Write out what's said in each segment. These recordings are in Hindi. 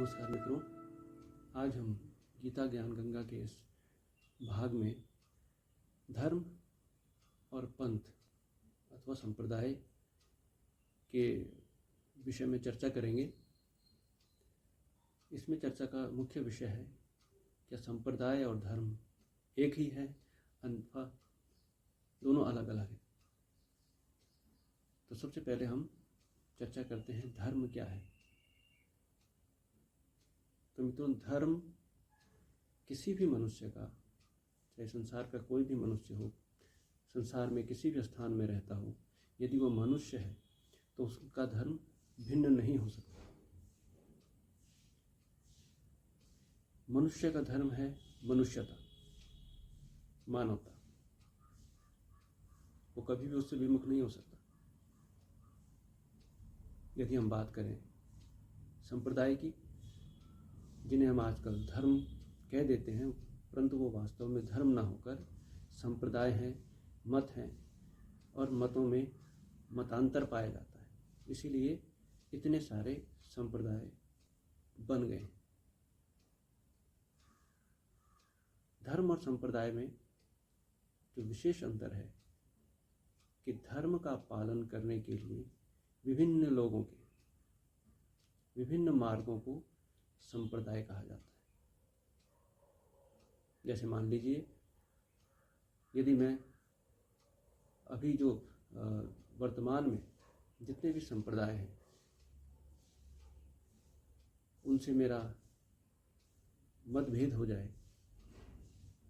नमस्कार मित्रों, आज हम गीता ज्ञान गंगा के इस भाग में धर्म और पंथ अथवा संप्रदाय के विषय में चर्चा करेंगे। इसमें चर्चा का मुख्य विषय है क्या संप्रदाय और धर्म एक ही है अथवा दोनों अलग अलग है। तो सबसे पहले हम चर्चा करते हैं धर्म क्या है। तो मित्रों, धर्म किसी भी मनुष्य का, चाहे संसार का कोई भी मनुष्य हो, संसार में किसी भी स्थान में रहता हो, यदि वो मनुष्य है तो उसका धर्म भिन्न नहीं हो सकता। मनुष्य का धर्म है मनुष्यता, मानवता। वो कभी भी उससे विमुख नहीं हो सकता। यदि हम बात करें संप्रदाय की, जिन्हें हम आजकल धर्म कह देते हैं, परंतु वो वास्तव में धर्म ना होकर संप्रदाय हैं, मत हैं, और मतों में मतांतर पाया जाता है। इसीलिए इतने सारे संप्रदाय बन गए हैं। धर्म और संप्रदाय में जो विशेष अंतर है कि धर्म का पालन करने के लिए विभिन्न लोगों के विभिन्न मार्गों को संप्रदाय कहा जाता है। जैसे मान लीजिए, यदि मैं अभी जो वर्तमान में जितने भी संप्रदाय हैं उनसे मेरा मतभेद हो जाए,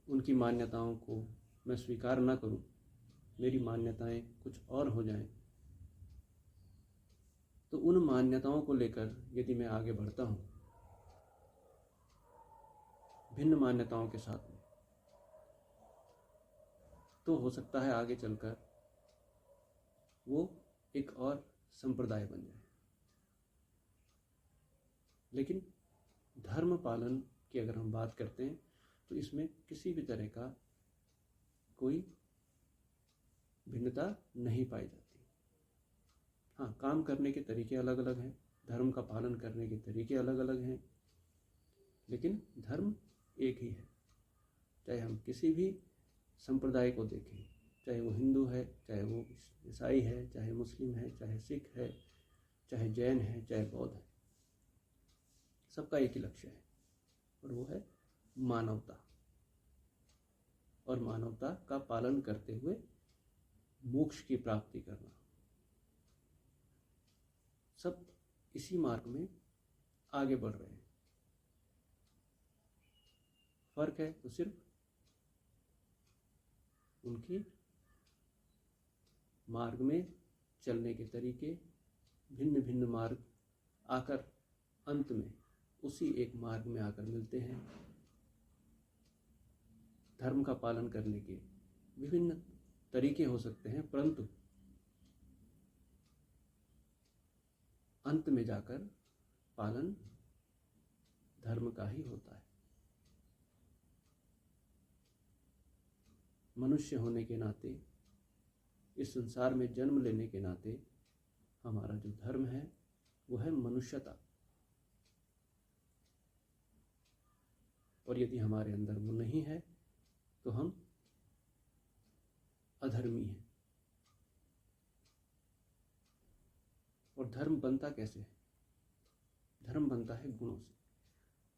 उनकी मान्यताओं को मैं स्वीकार न करूं, मेरी मान्यताएं कुछ और हो जाएं, तो उन मान्यताओं को लेकर यदि मैं आगे बढ़ता हूं भिन्न मान्यताओं के साथ में, तो हो सकता है आगे चलकर वो एक और संप्रदाय बन जाए। लेकिन धर्म पालन की अगर हम बात करते हैं तो इसमें किसी भी तरह का कोई भिन्नता नहीं पाई जाती। हाँ, काम करने के तरीके अलग अलग हैं, धर्म का पालन करने के तरीके अलग अलग हैं, लेकिन धर्म एक ही है। चाहे हम किसी भी संप्रदाय को देखें, चाहे वो हिंदू है, चाहे वो ईसाई है, चाहे मुस्लिम है, चाहे सिख है, चाहे जैन है, चाहे बौद्ध है, सबका एक ही लक्ष्य है और वो है मानवता, और मानवता का पालन करते हुए मोक्ष की प्राप्ति करना। सब इसी मार्ग में आगे बढ़ रहे हैं। फर्क है तो सिर्फ उनकी मार्ग में चलने के तरीके, भिन्न भिन्न मार्ग आकर अंत में उसी एक मार्ग में आकर मिलते हैं। धर्म का पालन करने के विभिन्न तरीके हो सकते हैं, परंतु अंत में जाकर पालन धर्म का ही होता है। मनुष्य होने के नाते, इस संसार में जन्म लेने के नाते, हमारा जो धर्म है वो है मनुष्यता। और यदि हमारे अंदर वो नहीं है तो हम अधर्मी हैं। और धर्म बनता कैसे है? धर्म बनता है गुणों से।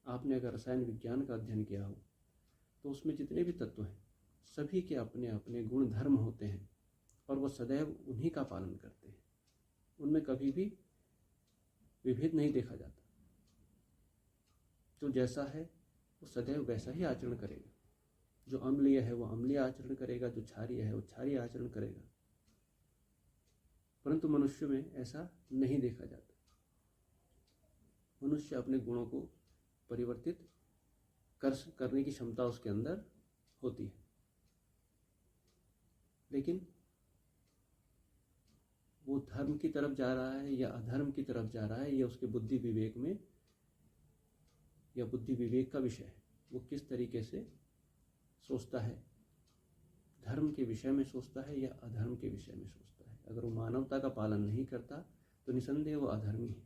आपने अगर रसायन विज्ञान का अध्ययन किया हो तो उसमें जितने भी तत्व हैं सभी के अपने अपने गुण धर्म होते हैं, और वो सदैव उन्हीं का पालन करते हैं। उनमें कभी भी विभेद नहीं देखा जाता। जो जैसा है वो सदैव वैसा ही आचरण करेगा। जो अम्लीय है वो अम्लीय आचरण करेगा, जो क्षारीय है वो क्षारीय आचरण करेगा। परंतु मनुष्य में ऐसा नहीं देखा जाता। मनुष्य अपने गुणों को परिवर्तित करने की क्षमता उसके अंदर होती है, लेकिन वो धर्म की तरफ जा रहा है या अधर्म की तरफ जा रहा है, यह उसके बुद्धि विवेक में, या बुद्धि विवेक का विषय है। वो किस तरीके से सोचता है, धर्म के विषय में सोचता है या अधर्म के विषय में सोचता है। अगर वो मानवता का पालन नहीं करता तो निसंदेह वो अधर्मी है।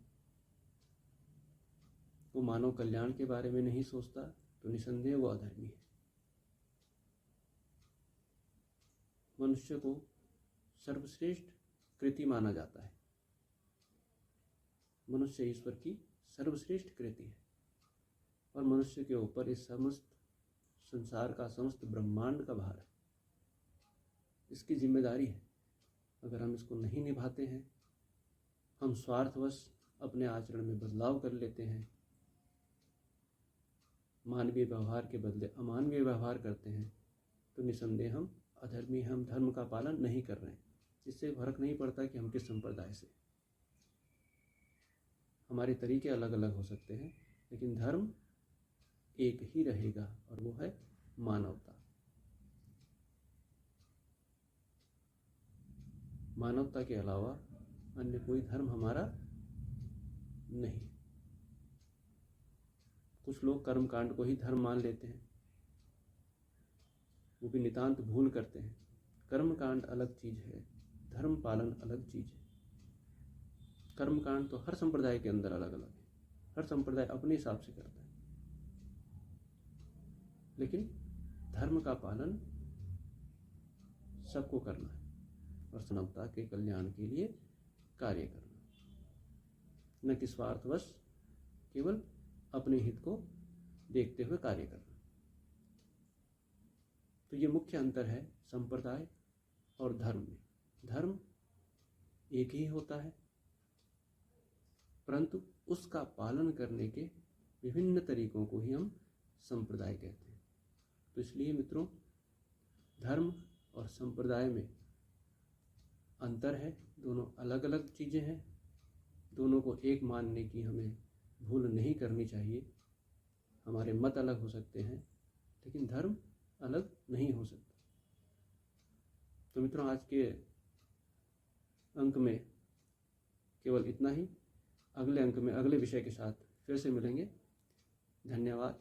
वो मानव कल्याण के बारे में नहीं सोचता तो निसंदेह वो अधर्मी है। मनुष्य को सर्वश्रेष्ठ कृति माना जाता है। मनुष्य ईश्वर की सर्वश्रेष्ठ कृति है और मनुष्य के ऊपर इस समस्त संसार का, समस्त ब्रह्मांड का भार है। इसकी जिम्मेदारी है। अगर हम इसको नहीं निभाते हैं, हम स्वार्थवश अपने आचरण में बदलाव कर लेते हैं, मानवीय व्यवहार के बदले अमानवीय व्यवहार करते हैं, तो निसंदेह हम अधर्मी, हम धर्म का पालन नहीं कर रहे हैं। इससे फर्क नहीं पड़ता कि हम किस संप्रदाय से। हमारे तरीके अलग अलग हो सकते हैं, लेकिन धर्म एक ही रहेगा और वो है मानवता। मानवता के अलावा अन्य कोई धर्म हमारा नहीं। कुछ लोग कर्मकांड को ही धर्म मान लेते हैं, वो भी नितांत भूल करते हैं। कर्मकांड अलग चीज है, धर्म पालन अलग चीज है। कर्मकांड तो हर संप्रदाय के अंदर अलग अलग है, हर संप्रदाय अपने हिसाब से करता है, लेकिन धर्म का पालन सबको करना है और मानवता के कल्याण के लिए कार्य करना, न कि स्वार्थवश केवल अपने हित को देखते हुए कार्य करना। तो ये मुख्य अंतर है संप्रदाय और धर्म में। धर्म एक ही होता है, परंतु उसका पालन करने के विभिन्न तरीकों को ही हम संप्रदाय कहते हैं। तो इसलिए मित्रों, धर्म और संप्रदाय में अंतर है, दोनों अलग अलग चीज़ें हैं। दोनों को एक मानने की हमें भूल नहीं करनी चाहिए। हमारे मत अलग हो सकते हैं, लेकिन धर्म अलग नहीं हो सकता। तो मित्रों, आज के अंक में केवल इतना ही। अगले अंक में अगले विषय के साथ फिर से मिलेंगे। धन्यवाद।